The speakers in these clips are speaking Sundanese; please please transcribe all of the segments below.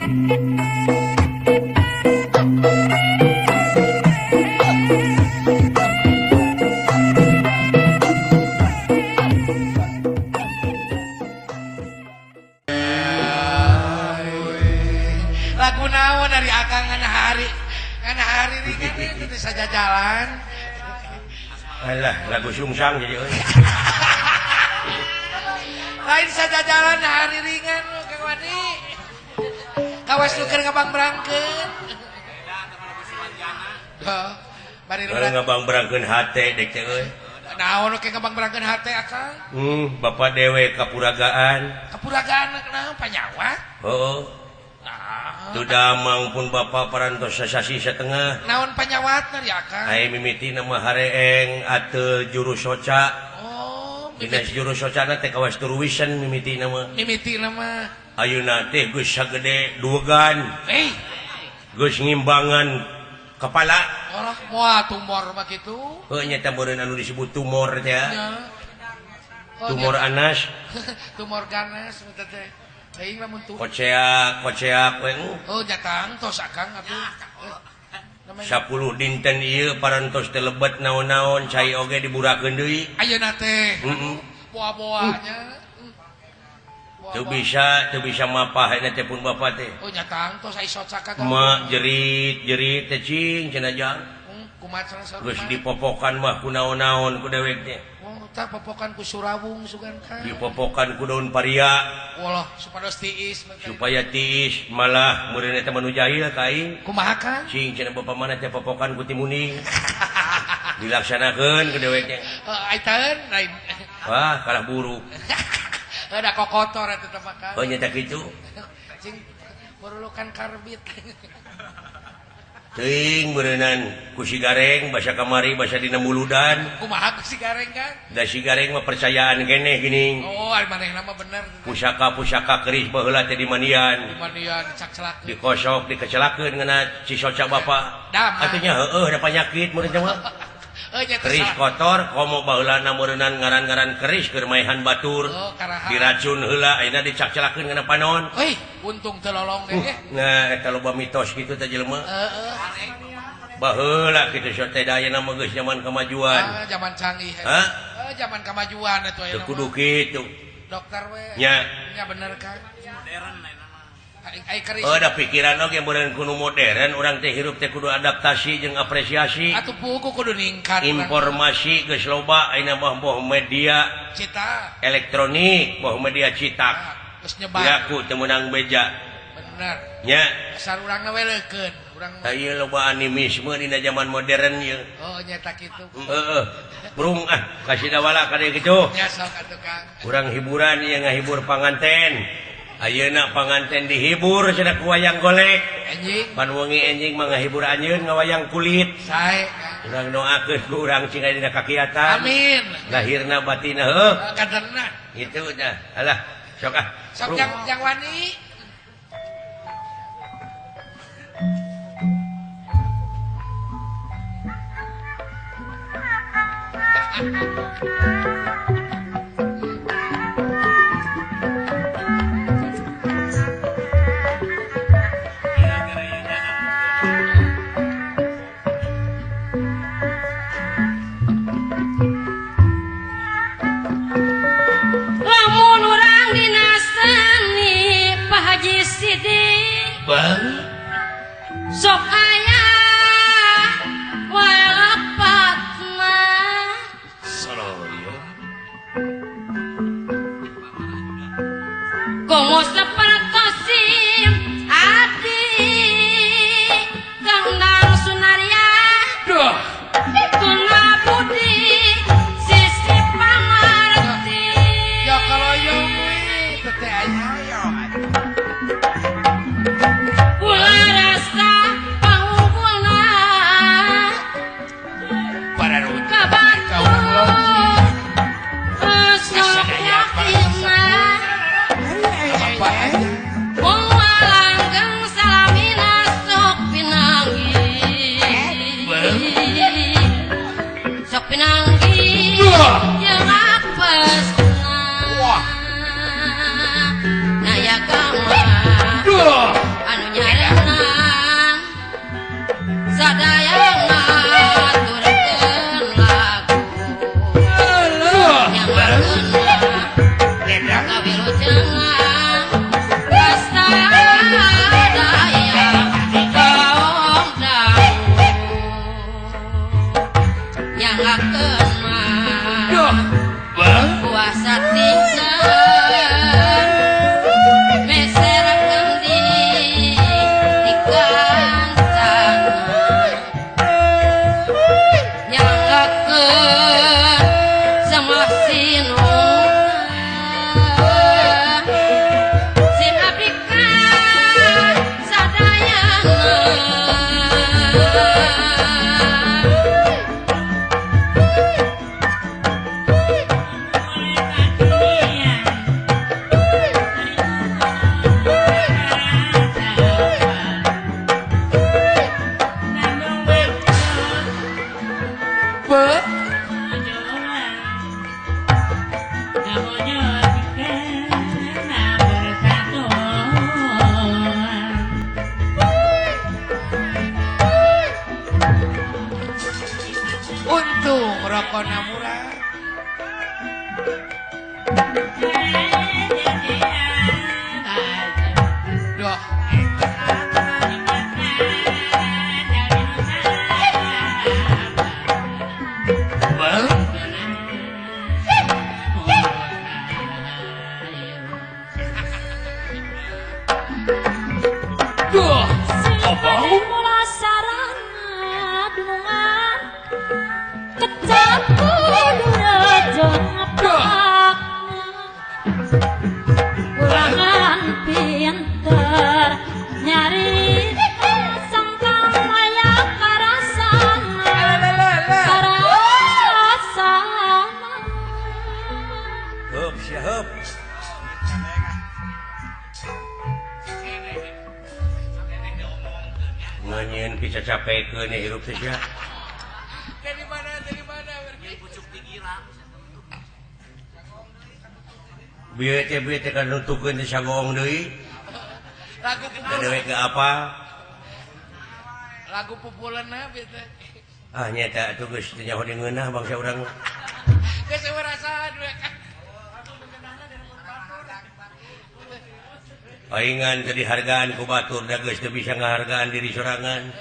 Lagu naon dari akang ngana hari ringan itu saja jalan. Alah, lagu sungsang jadi euy. Lain saja jalan hari ringan lu Kang Wani. Kawas lu keur ngabang berangkeun. Bari lu ngabang berangkeun hate dek teh euy. Naon oke ngabang berangkeun hate akang? Bapak dewe kapuragaan. Kapuragaan naon panyawa? Heeh. Tu damang pun bapak parantos sasasi setengah. Naon panyawatna ya akang? Ai mimiti nama hareeng ateu juru soca. Oh, dina juru socana teh kawas turuwisan mimiti nama. Mimiti nama. Ayeuna teh geus sagede duegan. Geus ngimbangan kepala. Orang moal tumor mah kitu. Heuh nya teh meureun anu disebut tumor teh. Tumor anas. Tumor ganas eta teh. Aing lamun tuh. Koceak we. Oh, jatang tos akang atuh. 10 dinten ieu parantos teh lebet naon-naon cai oge diburakeun deui. Ayeuna teh. Boa-boanya. Teu bisa mapah eta teh pun bapak teh. Oh, jatang tos ai soca ka. Ma jerit teh cing cenah jang. Kumaha cenah geus dipopokan mah ku naon-naon ku dewek teh. Tah popokan ku surawung sugan kan. Dipopokan ku daun paria. Walah, supados tiis. Supaya tiis malah meureun eta manu jahil ka aing. Kumaha kan? Cing cenah bapa mana teh popokan ku timuning. Dilaksanakeun ku dewek teh. Aiteun lain. Wah, kalah buru. Ada kokotor eta teh makan. Oh nya teh kitu. Cing merulukan karbit. Teuing beureunan ku si Gareng basa kamari basa dina muludan. Kumaha ku si Gareng kan? Da si Gareng mah percayaan keneh geuning. Oh, ari manehna mah bener. Pusaka keris baheula teh di mandian. Di mandian cak-celakeun. Dikosok, dikecelakeun ngeuna si soca bapa. Atunya heueuh da panyakit meureun mah. Keris kotor, komo baheulana meureunan ngaran-ngaran keris keur maehan batur. Oh, karaha. Diracun heula ayeuna dicak-celakeun ngeuna panon. Euy, untung teu lolong deh. Nah, eta loba mitos kitu teh jelema. Baheula kitu so teh ayeuna mah geus zaman kemajuan. Zaman canggih. Hah? Zaman kemajuan atuh ayeuna. Teu kudu kitu. Dokter we. Nya. Nya bener kan. Modern lain mah. Ai keris. Da pikiran oge meureun kudu modern, urang teh hirup teh kudu adaptasi jeung apresiasi. Atuh buku kudu ningkat. Informasi geus loba ayeuna mah boh media cetak, elektronik, boh media cetak. Geus nyebar. Yaku teu meunang beja. Bener. Nya. Asal urangna we leukeun. Urang ieu loba animisme dina zaman modern ieu. Oh, nyata kitu. Heeh. Burung kasih dawala ka dieu kitu. Nya sok atuh Kang. Urang hiburan ieu ngahibur panganten. Ayeuna panganten dihibur cenah ku wayang golek. Enjing. Pan wengi enjing mah ngahibur anjeun ngawayang kulit. Sae. Urang doakeun ku urang cing dina kakiatan. Amin. Lahirna batina heuh. Kaderna. Itu dah. Alah, sok ah. Sok yang wani. Lamun urang dinasani Pak Haji Sidik sok aya walepatna komo sapertosim adi gandang sunaria tuna budi sisi pamarti Ya kalau yang tete aya. Pula rasa panggulna Para rujuk. kabatu sok yakinna Mualanggeng salamina sok pinanggi Sok pinanggi Yang apesna Naya kamu Ulangan pinter nyari sangkang maya karasana Hup, siap. Nganyin bisa capek ke nih hirup saja. Dari mana? Biar kan nutupkan di sagong deui. Lagu Ada pupulan. ke apa? Lagu pupulan na beta. Ah nyata tuh geus teu nyaho ngeunah bangsa urang. Geus eueuh rasaan we kan. Paingan teu dihargaan ku batur da geus teu bisa ngahargaan diri sorangan.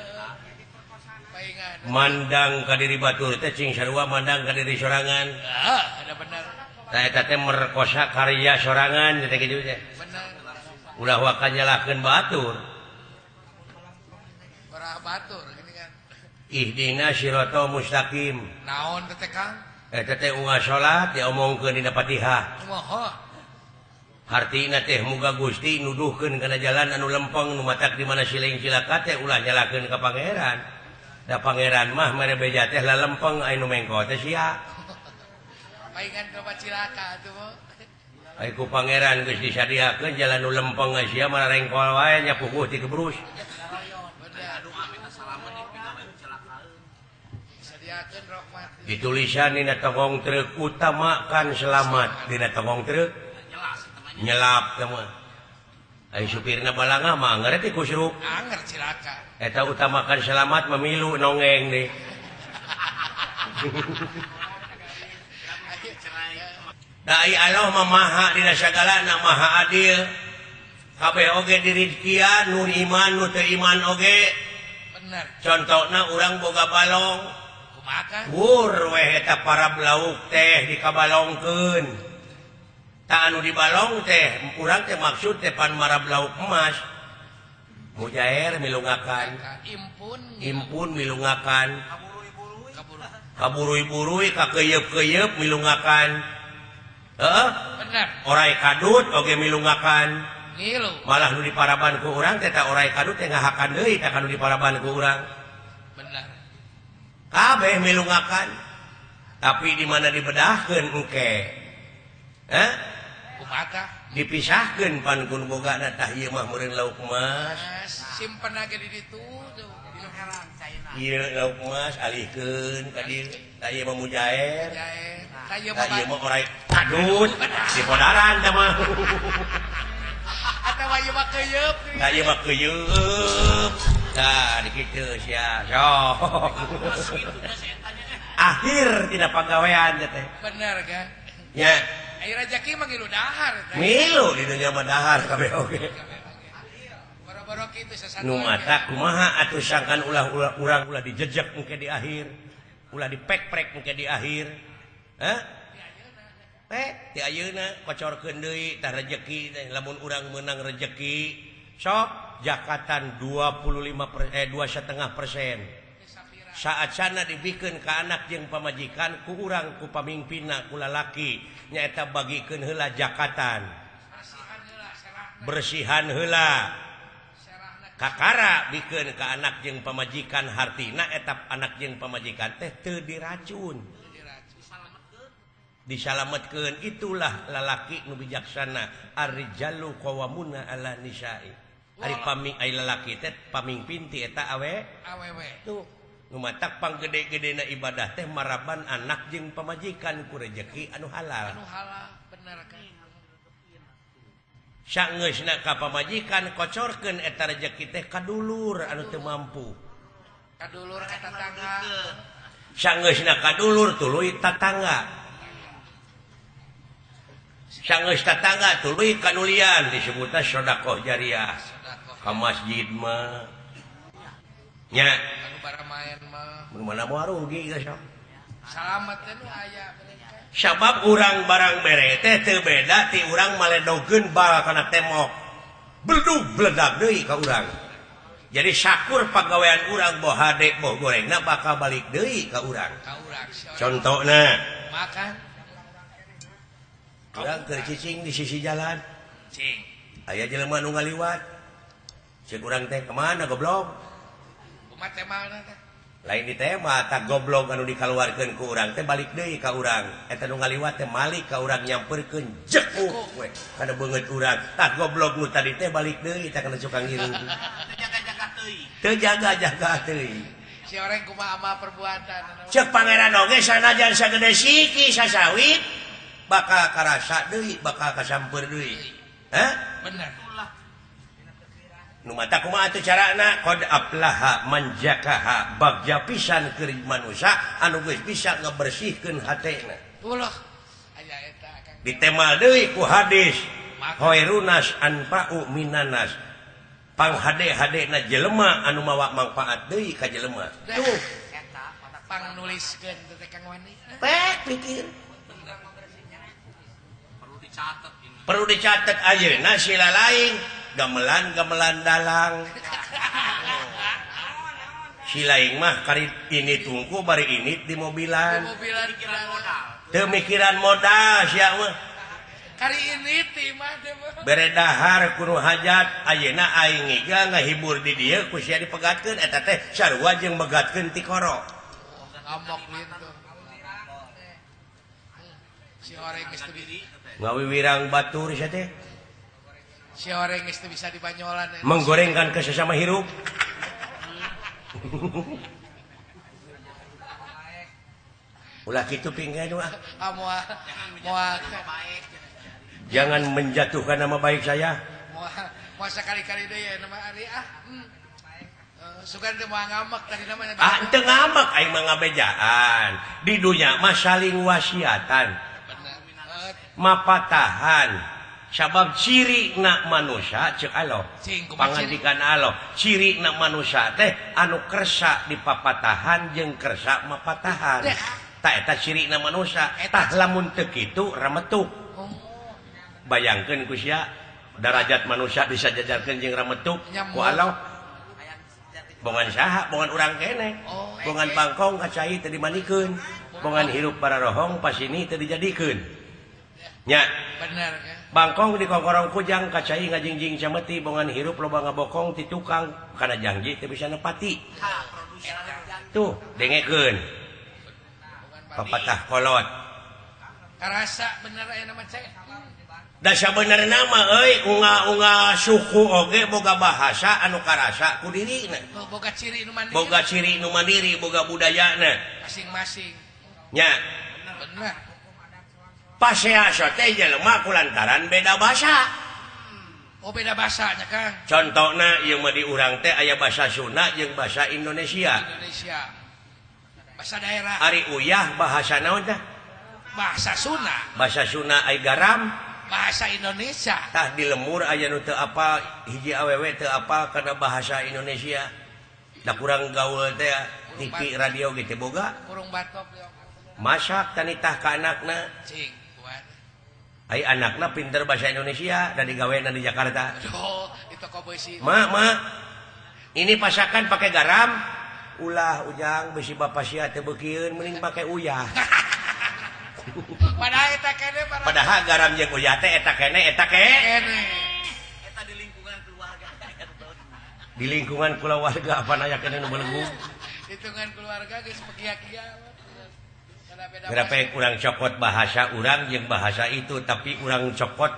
Paingan. Mandang ka diri batur teh cing sarua mandang ka diri sorangan. Ada benar. Tah eta teh merkosa karya sorangan teh kitu teh. Benar. Ulah wakan nyalahkeun batur. Ora batur gini kan. Ihdina siratal mustaqim. Naon teh Kang? Eta teh unggal salat diomongkeun dina Fatihah. Kumaha? Hartina teh muga Gusti nuduhkeun kana jalan anu lempeng nu matak di mana siling cilaka teh ulah nyalakeun ka pangeran. Da pangeran mah mere beja teh lalempeng aya nu mengko teh sia. Paingan ke Cilaka atuh mah. Ai ku pangeran geus disadiakeun jalan nu lempeng sia mah rengkol wae nya puguh ti kebrus. Sadiakeun rahmat. Ditulisan dina tongong truk utamakan selamat dina tongong truk. Nyelap teh mah. Ai supirna balangah mah ngarti kusruk. Anger Cilaka. Eta utamakan selamat memilu nongeng deh. Dai Allah mamaha dina sagalana maha adil. Kabeh oge dirizkian nu iman nu teu iman oge. Bener. Contona urang boga balong. Kumaha? Wur weh eta para blauk teh dikabalongkeun. Ta anu dibalong teh urang teh maksud teh pan marab lauk emas. Mujair milungakan. Impun milungakan. Kaburui-burui kakeyeup-keyeup milungakan. Heeh. Bener. Orai kadut oge milungakan. Ngilu. Malah nu diparaban ku urang teh ta orai kadut teh ngahakan deui ta kanu diparaban ku urang. Bener. Kabeh milungakan. Tapi di mana dibedahkeun engke. Hah? Kumaha? Dipisahkeun pan kun bogana tah ieu mah meureun lauk emas. Simpen aja di ditu tuh. Dinu heran caina. Ieu lauk emas alihkeun ka dieu. Tah ieu mah mujair. Jae. Kayu Tah ieu mah orai kadut di podaran tah mah. Atawa ieu mah keuyeub. Tah ieu mah keuyeub. Tah dikitu sia. Sok. Akhir tina pagawean teh. Bener kan? Nya. Ai rezeki mah ngilu dahar. Milu di dunia mah dahar kabeh oge. Boro-boro kitu sasatu. Nu mata kumaha atuh sangkan ulah urang ulah dijejek engke di akhir. Ulah dipek-prek engke di akhir. Hah? Ti ayeuna kocorkeun deui tah rezeki lamun urang meunang rezeki sok jakatan 2,5%. Saat sana dibikeun ka anak jeung pamajikan ku urang ku pamingpinna ku lalaki nyaeta bagikeun heula jakatan. Bersihan heula. Kakara bikeun ka anak jeung pamajikan hartina eta anak jeung pamajikan teh teu diracun. Disalametkeun itulah lalaki nu bijaksana ar-rijalu qawwamuna 'ala nisa'i. Ari paming ai lalaki teh pamingpin ti eta awewe. Tuh nu matak panggede-gedena ibadah teh maraban anak jeung pamajikan ku rezeki anu halal. Anu halal bener kan. Saeunggeusna ka pamajikan kocorkeun eta rezeki teh ka dulur anu teu mampu. Ka dulur ka tetangga. Saeunggeusna ka dulur tuluy tatangga. Saeunggeus tatangga tuluy kanulian disebutna sedekah jariyah. Ka masjid mah nya Anu baramayan mah. mana moal rugi geus. Salamet teh nu aya. Sabab urang barang bere teh teu beda ti urang maledogkeun bal kana temok. Bledug bledag deui ka urang. jadi syakur pagawean urang boh hade boh gorengna bakal balik deui ka urang. Contohna makan urang keur cicing di sisi jalan cing aya jelema nu ngaliwat ceuk urang teh kemana goblok kumaha teh mana teh lain di tema tak goblok anu dikaluarkeun ku urang teh balik deui ka urang eta nu ngaliwat teh malik ka urang nyamperkeun jekuk we kana beungeut urang tak goblok nu tadi teh balik deui teh kana suka ngiru teu jaga-jaga teuing si orang kumaha ama perbuatan ceuk pangeran oge sanajan sagede siki sasawit bakal karasa deui bakal kasamper deui bener nu mata kumaha teu carana qad aflaha man jakaha bagja pisan keur manusia anu geus bisa ngabersihkeun hatena ulah aya eta Kang ditemal deui ku hadis khairunas anfa'u minanas panghade-hadena jelema anu mawa manfaat deui ka jelema tuh eta pang nuliskeun teh Kang Wani pek pikir perlu dicatat ayeuna sila lain gamelan dalang silaing mah kari ini tungku bari ini di mobilan teu mikiran modal sia mah kari ini ti mah teh bere dahar kudu hajat ayeuna aing iga ngahibur di dieu ku sia dipegatkeun eta teh sarua jeung megatkeun ti koro ngomong gitu si orang geus teu ngawiwirang batur sia teh si orang geus teu bisa dibanyolan menggorengkan ke sesama hirup ulah kitu pinggan mah moal jangan menjatuhkan nama baik saya moal sakali-kali deui nama ari sugan teh moal ngamak tadi namanya teu ngamak aing mah ngabejaan di dunya mah saling wasiatan mapatahan sabab ciri na manusia cek Allah pangandikan Allah ciri na manusia teh anu kersa di papatahan jeung kersa mapatahan tak eta ciri na manusia tah lamun teu kitu rametuk bayangkeun ku sia derajat manusia bisa jajarkeun jeung rametuk ku Allah bongan saha bongan urang keneh bongan bangkong kacai teu dimanikeun bongan hirup para rohong pasini teu dijadikeun nya bener kan bangkong di kongkorong kujang kacai ngajingjing cameti bongan hirup loba ngabokong ti tukang kana janji teu bisa nepati tuh dengekeun papatah kolot karasa bener aya nama cek da sabenerna mah euy unga-unga suku oge boga bahasa anu karasa ku dirina boga ciri nu mandiri boga ciri nu mandiri boga budayana masing-masing nya bener paseasa teh jelema kulantaran beda bahasa. Oh beda bahasanya Kang. Contohna ieu mah di urang teh aya bahasa Sunda jeung bahasa Indonesia. Bahasa daerah. Ari uyah bahasa naon teh? Bahasa Sunda. Bahasa Sunda ai garam. Bahasa Indonesia. Tah di lemur aya nu teu apa hiji awewe teu apa kana bahasa Indonesia. Da kurang gaul teh TV radio gitu boga. Kurung batok. Masak tanitah ka anakna. Cing. Ai anakna pinter bahasa Indonesia dan digawean di Jakarta. Aduh, itu kok beusi. Ma, ini pasakan pakai garam. Ulah ujang besi bapak sia teu beukieun mending pakai uyah. Padahal eta kene padahal garam jeung uyah teh eta kene. Eta di lingkungan keluarga. Di lingkungan keluarga apa aya kene nu belenggu. Lingkungan keluarga geus pekia-kia. Berapa kurang cokot bahasa urang jeung bahasa itu tapi urang cokot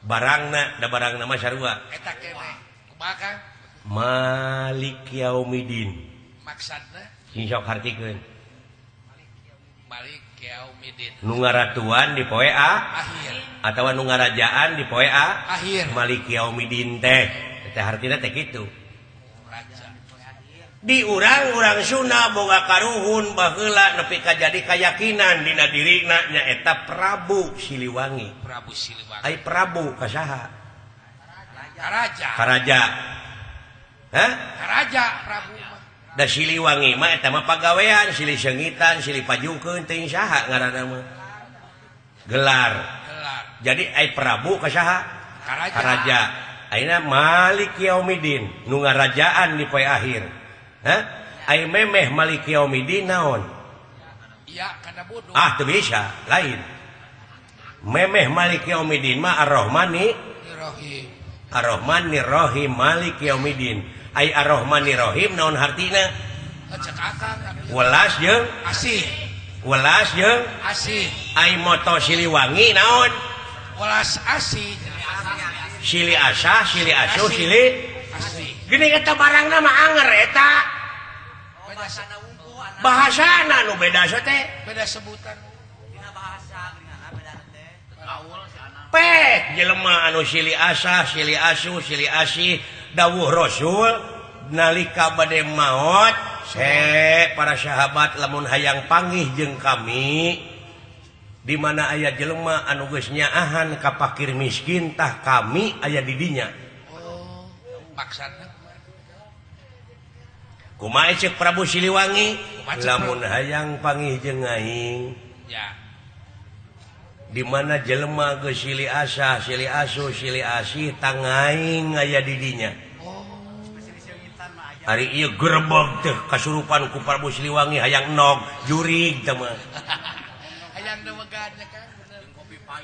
barangna da barangna mah sarua eta kene kumaha Malik Yaumidin maksudna sing sok hartikeun Malik Yaumidin nu ngaratuan di poe akhir atawa nu ngarajaan di poe akhir Malik Yaumidin teh teh hartina teh kitu di urang-urang Sunda boga karuhun baheula nepi ka jadi kayakinan dina dirina nyaeta Prabu Siliwangi. Prabu Siliwangi. Ai Prabu ka saha? Karaja. Hah? Karaja Prabu. Da Siliwangi mah eta mah pagawean, silih seungitan, silih pajukeun teuing saha ngaranna mah? Gelar. Jadi ai Prabu ka saha? Karaja. Karaja. ayeuna Malik Yaumidin nu ngarajaan di poe akhir. Hah? Ai memeh Malik Yaumidin naon? Iya, kana bodoh. Teu bisa, lain. Memeh Malik Yaumidin mah Ar-Rahmani Rahim. Ar-Rahmanir Rahim Malik Yaumidin. Ai Ar-Rahmanir Rahim naon hartina? Cek akang. Welas jeung Asih. welas jeung Asih. ai moto Siliwangi naon? Welas asih. Sili asah, sili asuh, sili Asih. gini eta barangna mah anger eta. Bahasana nu beda teh. Beda sebutan. Pek jelema anu sili asah, sili asuh, sili asih dawuh Rasul nalika bade maot, para sahabat lamun hayang panggih jeung kami di mana aya jelema anu geus nyaahan ka fakir miskin tah kami aya di dinya. Oh, maksana Kumaha ceuk Prabu Siliwangi? Kumaha ceuk Lamun hayang panggih jeung aing ya. di mana jelema geus sili asah, sili asuh, sili asih tangaing aya di dinya. Hari ieu gerebeg teh kasurupan ku Prabu Siliwangi hayang nog jurig teh mah. Hayang dewegannya kan.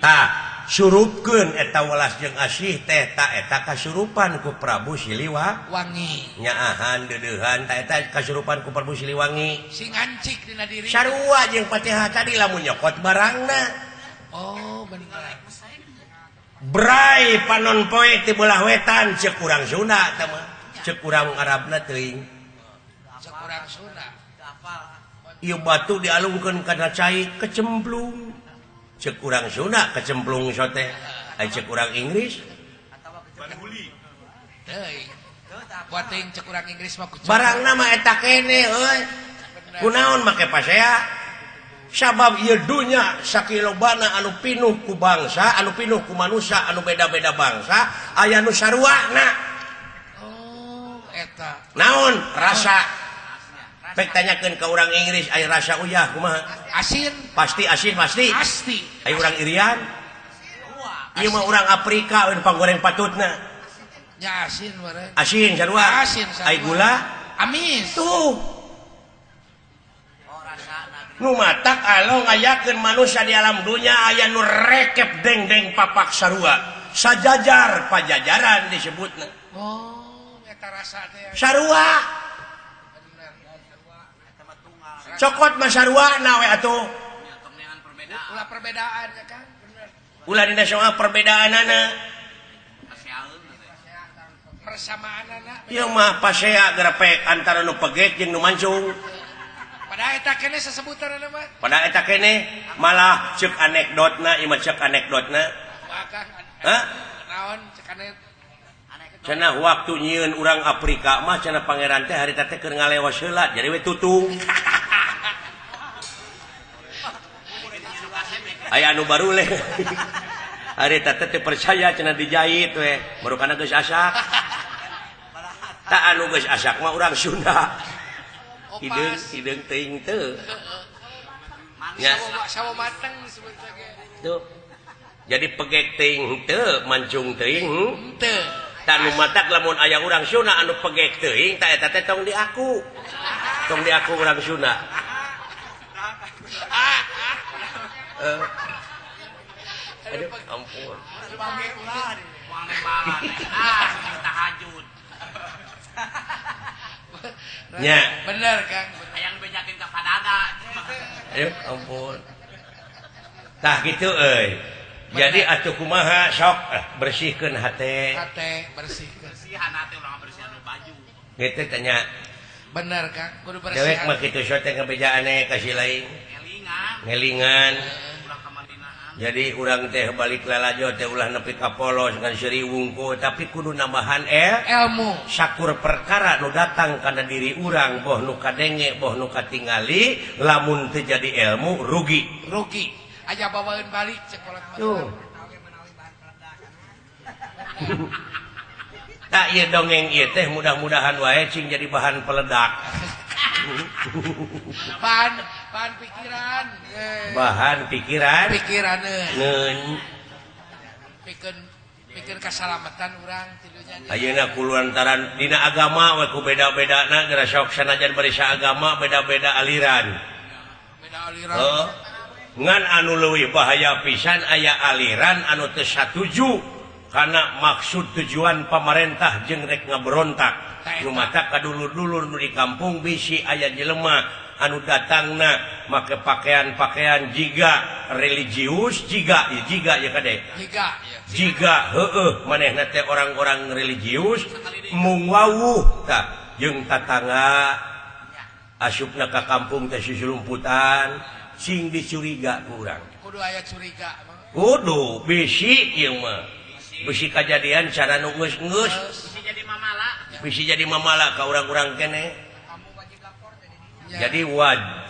Tah surupkeun eta welas jeung asih teh ta eta kasurupan ku Prabu Wangi. Nyaahan deudeuhan ta eta kasurupan ku Prabu Siliwangi. Sing ngancik dina diri. Sarua jeung Fatihah tadi lamun nyokot barangna. Oh, bener. Brai panon poe ti belah wetan ceuk urang Sunda teh mah. Ceuk urang Arabna teuing. Cek urang Sunda. Ieu batu dialungkeun kana cai kecemplung. Ceuk urang Sunda kecemplung sote. Ai ceuk urang Inggris Teuing. Kuating cek urang Inggris mah kucing. barangna mah eta keneh euy. Kunaon make pasea? Sabab ieu dunya sakilobana anu pinuh ku bangsa, anu pinuh ku manusia, anu beda-beda bangsa, aya nu saruana. Oh, eta. Naon? Rasa. Pek tanyakeun ka urang Inggris, aya rasa uyah kumaha? Asin. Pasti asin pasti. Pasti. Aya urang Irian. Ieu mah urang Afrika we panggoreng patutna. Nya asin bareng. Asin sarua. Asin sarua. Aya gula. Amis. Tuh. Nu matak along ngayakeun manusia di alam dunya aya nu rekep deng-deng papak sarua. Sajajar pajajaran disebutna. Oh, eta rasa teh. Sarua. Cokot mah sarua na we atuh. Ulah perbedaan ya kan? Bener. Ulah dina soal perbedaanana. Persamaanana. Ieu mah pasea grepek antara nu pegek jeung nu mancung. Pada eta keneh sesebutanna mah. Pada eta keneh malah ceuk anekdotna, ieu mah ceuk anekdotna. Akang. Hah? Naon cekane Cenah waktu nyieun urang Afrika mah cenah pangeran teh harita teh keur ngalewas heula jadi we tutung. Aya anu baru leh. Harita teh percaya cenah dijahit we, baru kana geus asak. Tak anu geus asak mah urang Sunda. Hideung teuing teu. Ya. sawo mateng disebutna ge. Tuh. Jadi pegek teuing teu, mancung teuing. Teu. Tak nu matak lamun aya urang Sunda anu pegek teuing, tak eta teh tong diaku. Tong diaku urang Sunda. Aduh, ampun. Tahajud. Nya. Bener, Kang. Yang bejakin ke padana. Aduh, ampun. Tah kitu euy. Jadi atuh kumaha sok bersihkeun hate. Hate bersihkeun. Bersihan hati orang bersihan baju. Gitu tanya. Bener, Kang. Kudu Dewek bersih. mah kitu sote ngabejaane kasih lain. Elingan. Ngelingan. Ulah kemadinaan. Jadi urang teh balik lalajo teh ulah nepi ka polos ngan seuri wungkul tapi kudu nambahan Ilmu. sakur perkara nu datang kana diri urang boh nu kadenge boh nu katingali lamun teu jadi ilmu rugi. Rugi. Aja bawain balik sekolah. Tuh. Tak ieu dongeng ieu teh mudah-mudahan wae cing jadi bahan peledak. Bahan pikiran. Bahan pikiran. Pikiran Ngeun. pikeun bikin keselamatan urang tilunya. Ayeuna kulantaran dina agama we ku beda-bedana geura sok sanajan bari agama beda-beda aliran. Beda aliran. Ngan anu leuwih bahaya pisan aya aliran anu teu satuju kana maksud tujuan pamarentah jeung rek ngaberontak. Rumata kadulur-dulur nu di kampung bisi aya jelema anu datangna make pakaian-pakaian jiga religius jiga ya kade. Jiga heueuh manehna teh orang-orang religius mung wawuh tah jeung tatangga asupna ka kampung teh susulumputan sing dicuriga ku urang. Kudu aya curiga. Kudu bisi ieu mah. Bisi kajadian cara nu geus-geus. Bisi jadi mamala ka urang-urang kene. Jadi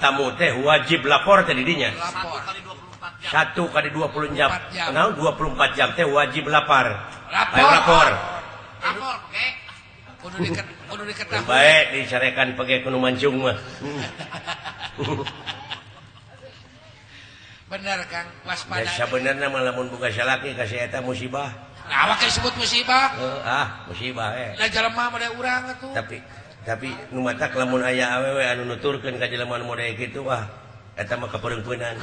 tamu teh wajib lapor teh di dinya. 1 kali 24 jam. Naon 24 jam teh wajib lapor. Lapor. Oke. Kudu diketahui. Baik dicarekan pege kudu mancung mah. Bener Kang, waspada. Sabenerna mah lamun boga salaki kasih eta musibah. Nah, awak disebut musibah. Musibah Lah jelema mah urang atuh. Tapi nu matak lamun aya awewe anu nuturkeun ka jelema nu model kitu eta mah kapereungpeunan.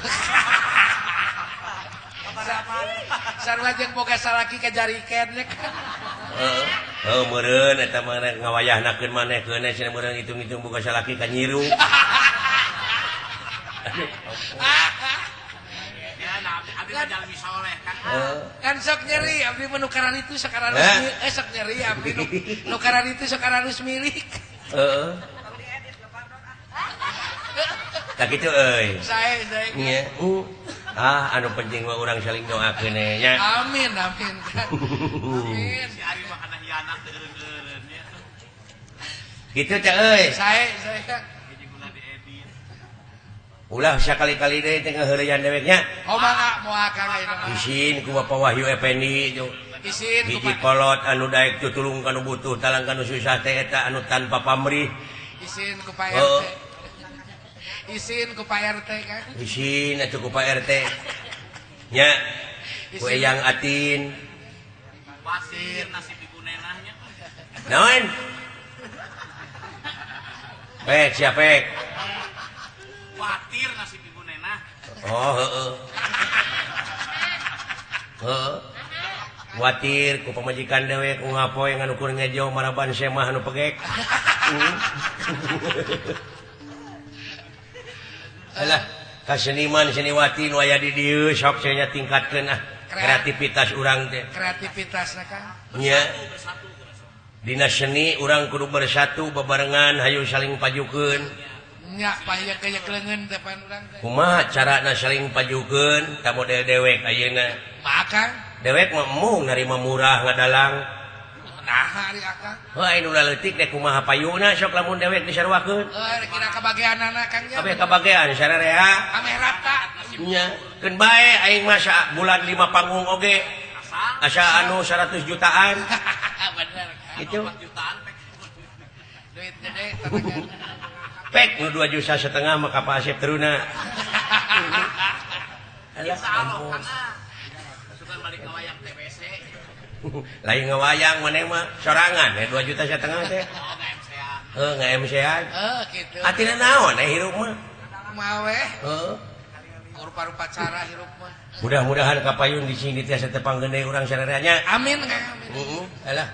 Sarua jeung boga salaki ka jariken nya kan. Meureun eta mah ngawayahnakeun manehkeun cenah meureun hitung-hitung boga salaki ka nyiru. Kan sok nyeri abdi menukaran itu sekarang sok nyeri abdi nukaran itu sekarang milik. Tak kitu euy. Sae. Nya. Anu penting mah urang saling doakeun nya. Amin. Amin. Si Ari mah kana hianat teu eureun nya. Kitu teh euy. Sae. Ulah sakali-kali deui teh ngaheureyan deweknya. Mangga moal Kang ayeuna mah. Isin ku Bapak Wahyu Effendi itu. Isin ku Hiji kolot anu daek tutulung kanu butuh talang kanu susah teh eta anu tanpa pamrih. Isin ku Pak RT. Isin ku Pak RT Kang. Isin atuh ku Pak RT. Nya. Ku Eyang Atin. Pasir nasib ibu nenahnya. Naon? Pek siapa? Khawatir nasib ibu nenah. Oh, heeh. Khawatir ku pamajikan dewe ku ngapoe nganu keur ngejo maraban semah anu pegek. Alah, ka seniman seniwati nu aya di dieu sok nya tingkatkeun kreativitas urang teh. Kreativitasna Kang. Nya. Dina seni urang kudu bersatu bebarengan hayu saling pajukeun. Nya paya kaya kelengen depan urang teh. Kumaha carana saling pajukeun ka model dewek ayeuna? Kang. Dewek mah mung narima murah ngadalang. Nah, ari Akang. Heuh anu leutik deh kumaha payuna sok lamun dewek disarwakeun. Kira kebagianana Kang nya. Kabeh kabagean sarerea. Ame rata. Nya, keun bae aing mah bulan 5 panggung oge. Asa anu 100 jutaan. Bener. Itu. Duit gede tatakan. Pek nu 2,5 juta mah ka Pak Asep teruna. Alah, ampun. Sukan balik ngawayang TBC. Lain ngawayang maneh mah sorangan 2,5 juta teh. Nge-MC-an. Gitu. Atina naon hirup mah? Kumaha we? Rupa-rupa cara hirup mah. Mudah-mudahan kapayun di sini tiasa tepang gede urang sarereanya. Amin Kang. Amin. Alah.